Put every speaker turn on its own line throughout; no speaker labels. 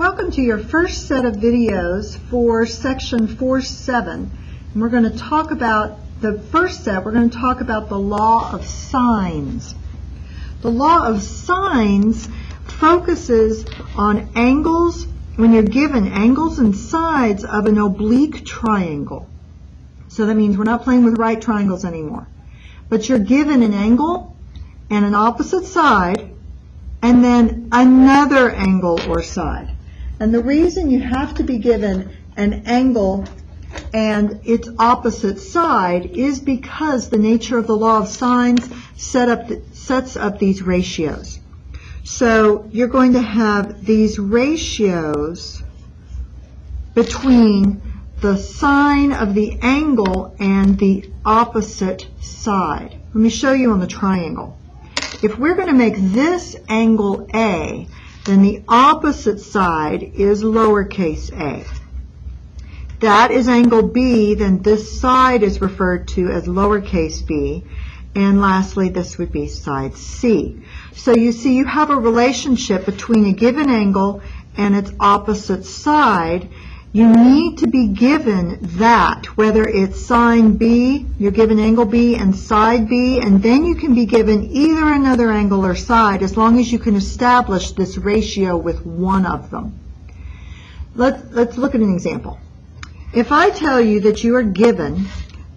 Welcome to your first set of videos for section 4.7. And we're going to talk about the first set. We're going to talk about the law of sines. The law of sines focuses on angles when you're given angles and sides of an oblique triangle. So that means we're not playing with right triangles anymore. But you're given an angle and an opposite side and then another angle or side. And the reason you have to be given an angle and its opposite side is because the nature of the law of sines sets up these ratios. So you're going to have these ratios between the sine of the angle and the opposite side. Let me show you on the triangle. If we're going to make this angle A, then the opposite side is lowercase a. That is angle B, then this side is referred to as lowercase b. And lastly, this would be side C. So you see you have a relationship between a given angle and its opposite side. You need to be given that, whether it's sine B, you're given angle B and side B, and then you can be given either another angle or side as long as you can establish this ratio with one of them. Let's look at an example. If I tell you that you are given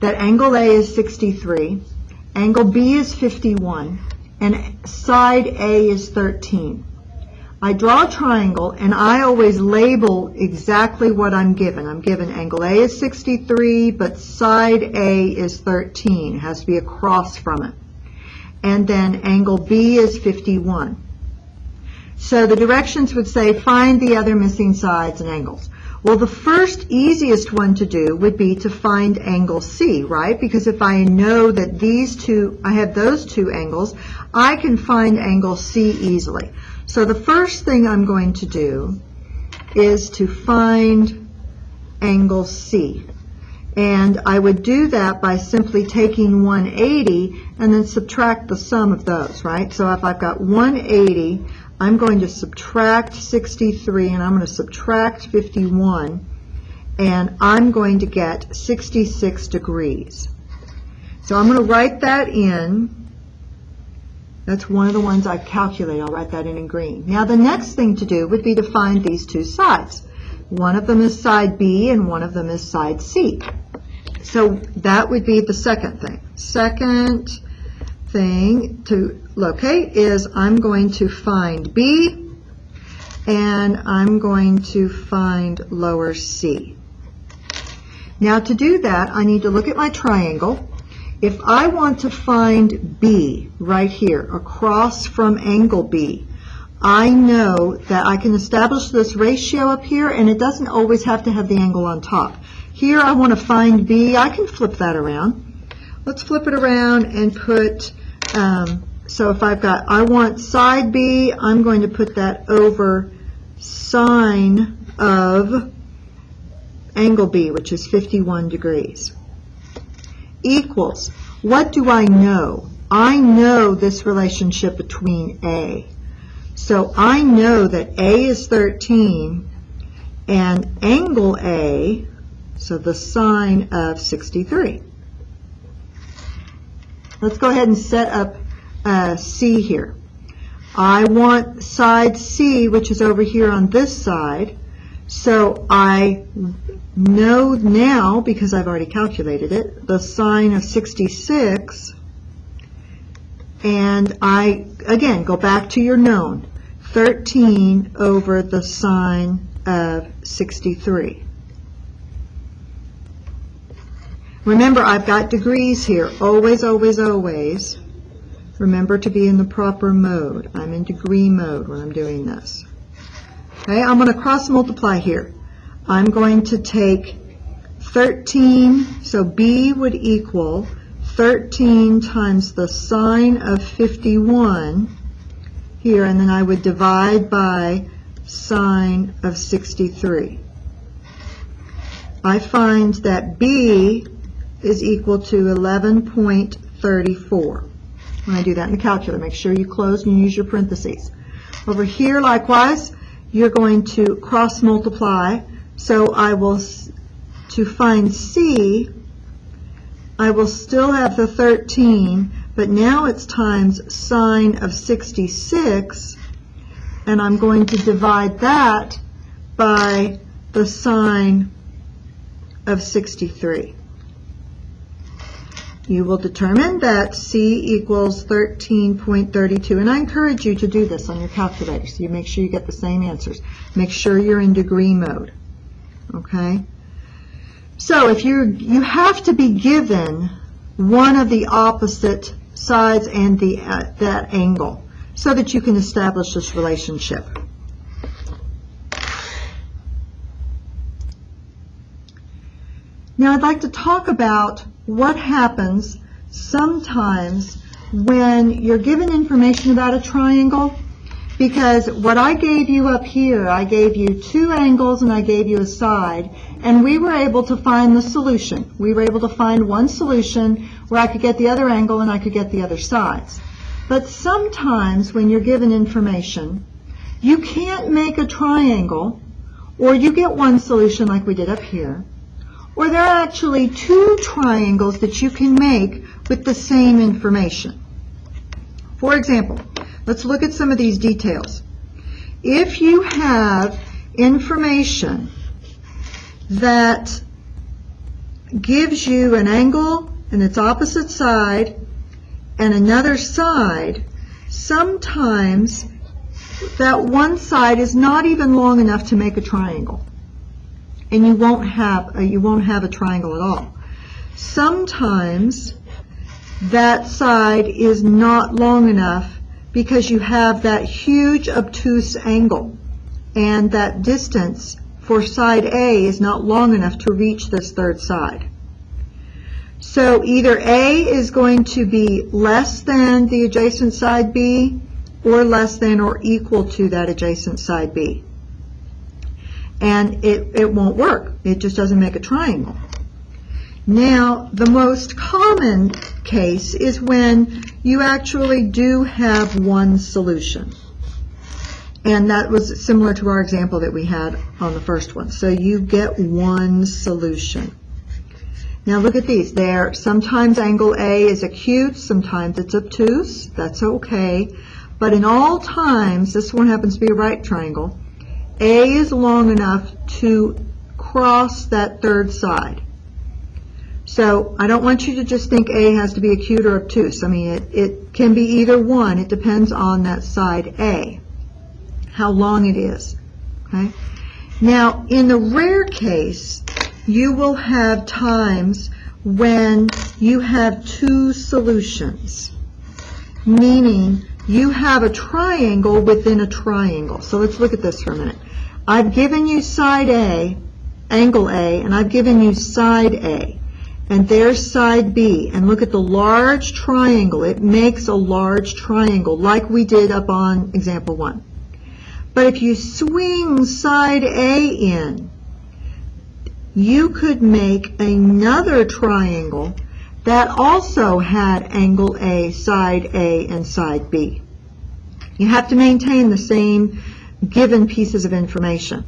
that angle A is 63, angle B is 51, and side A is 13. I draw a triangle and I always label exactly what I'm given. I'm given angle A is 63, but side A is 13. It has to be across from it. And then angle B is 51. So the directions would say find the other missing sides and angles. Well, the first easiest one to do would be to find angle C, right? Because if I know that I have those two angles, I can find angle C easily. So the first thing I'm going to do is to find angle C. And I would do that by simply taking 180 and then subtract the sum of those, right? So if I've got 180, I'm going to subtract 63 and I'm going to subtract 51, and I'm going to get 66 degrees. So I'm going to write that in. That's one of the ones I calculate. I'll write that in green. Now the next thing to do would be to find these two sides. One of them is side B and one of them is side C. So that would be the second thing. Second thing to locate is I'm going to find B and I'm going to find lower C. Now to do that, I need to look at my triangle. If I want to find B right here across from angle B, I know that I can establish this ratio up here, and it doesn't always have to have the angle on top. Here I want to find B. I can flip that around. Let's flip it around and put, so if I want side B, I'm going to put that over sine of angle B, which is 51 degrees. Equals, what do I know? I know this relationship between A. So I know that A is 13 and angle A, so the sine of 63. Let's go ahead and set up C here. I want side C, which is over here on this side. So I know now, because I've already calculated it, the sine of 66, and I, again, go back to your known, 13 over the sine of 63. Remember, I've got degrees here, always, always, always. Remember to be in the proper mode. I'm in degree mode when I'm doing this. Okay, I'm going to cross multiply here. I'm going to take 13, so B would equal 13 times the sine of 51 here, and then I would divide by sine of 63. I find that B is equal to 11.34. When I do that in the calculator, make sure you close and use your parentheses. Over here, likewise, you're going to cross multiply. So I will, to find C, I will still have the 13, but now it's times sine of 66, and I'm going to divide that by the sine of 63. You will determine that C equals 13.32, and I encourage you to do this on your calculator so you make sure you get the same answers. Make sure you're in degree mode. Okay? So if you have to be given one of the opposite sides and that angle so that you can establish this relationship. Now I'd like to talk about what happens sometimes when you're given information about a triangle, because what I gave you up here, I gave you two angles and I gave you a side, and we were able to find the solution. We were able to find one solution where I could get the other angle and I could get the other sides. But sometimes when you're given information, you can't make a triangle, or you get one solution like we did up here, or there are actually two triangles that you can make with the same information. For example, let's look at some of these details. If you have information that gives you an angle and its opposite side and another side, sometimes that one side is not even long enough to make a triangle, and you won't have a triangle at all. Sometimes that side is not long enough because you have that huge obtuse angle, and that distance for side A is not long enough to reach this third side. So either A is going to be less than the adjacent side B, or less than or equal to that adjacent side B. And it won't work. It just doesn't make a triangle. Now, the most common case is when you actually do have one solution. And that was similar to our example that we had on the first one. So you get one solution. Now look at these. Sometimes angle A is acute, sometimes it's obtuse. That's okay. But in all times, this one happens to be a right triangle, A is long enough to cross that third side. So I don't want you to just think A has to be acute or obtuse. I mean, it can be either one. It depends on that side A, how long it is. Okay? Now, in the rare case, you will have times when you have two solutions, meaning you have a triangle within a triangle. So let's look at this for a minute. I've given you side A, angle A, and I've given you side A. And there's side B. And look at the large triangle. It makes a large triangle like we did up on example 1. But if you swing side A in, you could make another triangle that also had angle A, and side B. You have to maintain the same given pieces of information.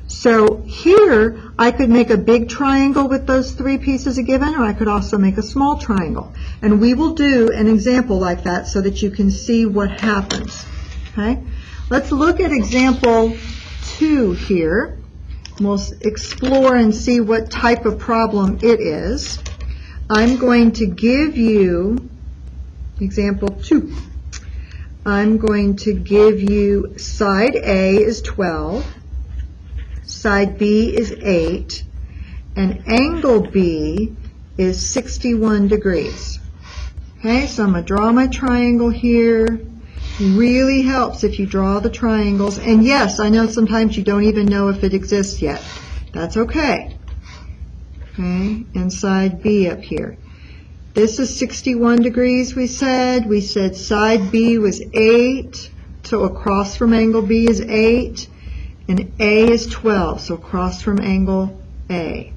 So here, I could make a big triangle with those three pieces of given, or I could also make a small triangle. And we will do an example like that so that you can see what happens. Okay? Let's look at example 2 here. We'll explore and see what type of problem it is. I'm going to give you example 2. I'm going to give you side A is 12, side B is 8, and angle B is 61 degrees. Okay, so I'm going to draw my triangle here. Really helps if you draw the triangles. And yes, I know sometimes you don't even know if it exists yet. That's okay. Okay, and side B up here. This is 61 degrees, we said. We said side B was 8, so across from angle B is 8, and A is 12, so across from angle A.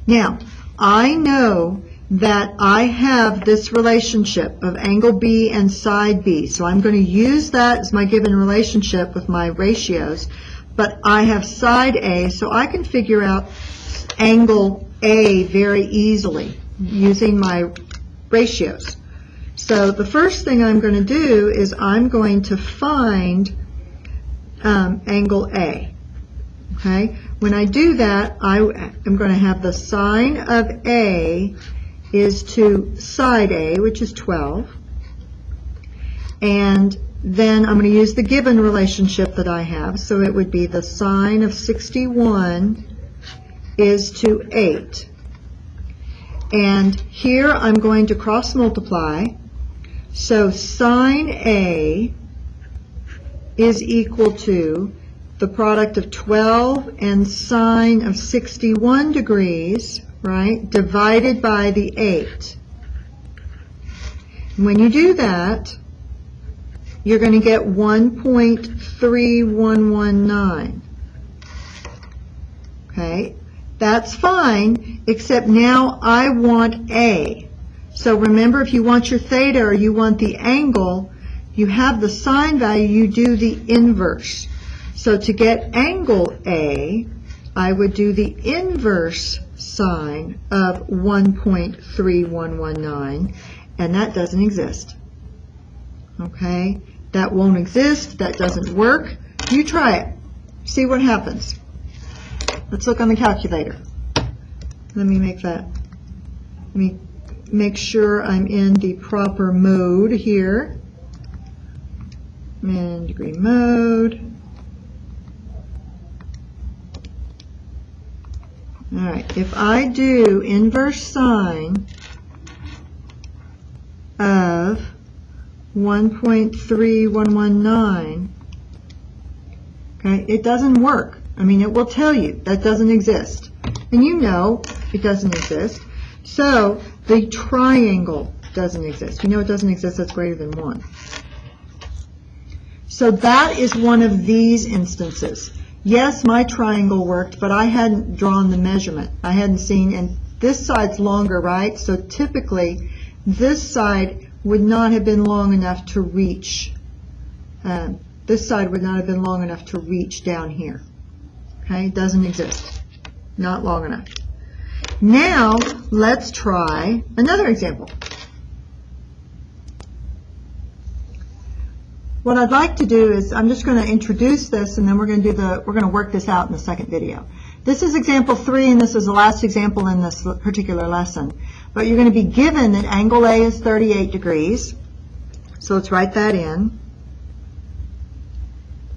Now, I know that I have this relationship of angle B and side B. So I'm going to use that as my given relationship with my ratios. But I have side A, so I can figure out angle A very easily using my ratios. So the first thing I'm going to do is I'm going to find angle A. Okay? When I do that, I am going to have the sine of A is to side A, which is 12. And then I'm going to use the given relationship that I have. So it would be the sine of 61 is to 8. And here I'm going to cross multiply. So sine A is equal to the product of 12 and sine of 61 degrees, right, divided by the 8. When you do that, you're going to get 1.3119. Okay, that's fine, except now I want A. So remember, if you want your theta or you want the angle, you have the sine value, you do the inverse. So to get angle A, I would do the inverse sine of 1.3119, and that doesn't exist. Okay, that won't exist, that doesn't work. You try it, see what happens. Let's look on the calculator. Let me make sure I'm in the proper mode here. And degree mode. All right, if I do inverse sine of 1.3119, okay, it doesn't work. I mean, it will tell you that doesn't exist. And you know it doesn't exist. So the triangle doesn't exist. You know it doesn't exist, that's greater than 1. So that is one of these instances. Yes, my triangle worked, but I hadn't drawn the measurement. I hadn't seen, and this side's longer, right? So typically, this side would not have been long enough to reach. This side would not have been long enough to reach down here. Okay, it doesn't exist. Not long enough. Now, let's try another example. What I'd like to do is, I'm just going to introduce this, and then we're going to work this out in the second video. This is example 3, and this is the last example in this particular lesson. But you're going to be given that angle A is 38 degrees. So let's write that in.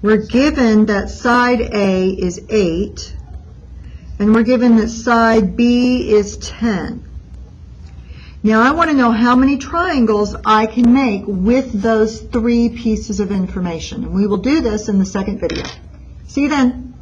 We're given that side A is 8, and we're given that side B is 10. Now I want to know how many triangles I can make with those 3 pieces of information, and we will do this in the second video. See you then.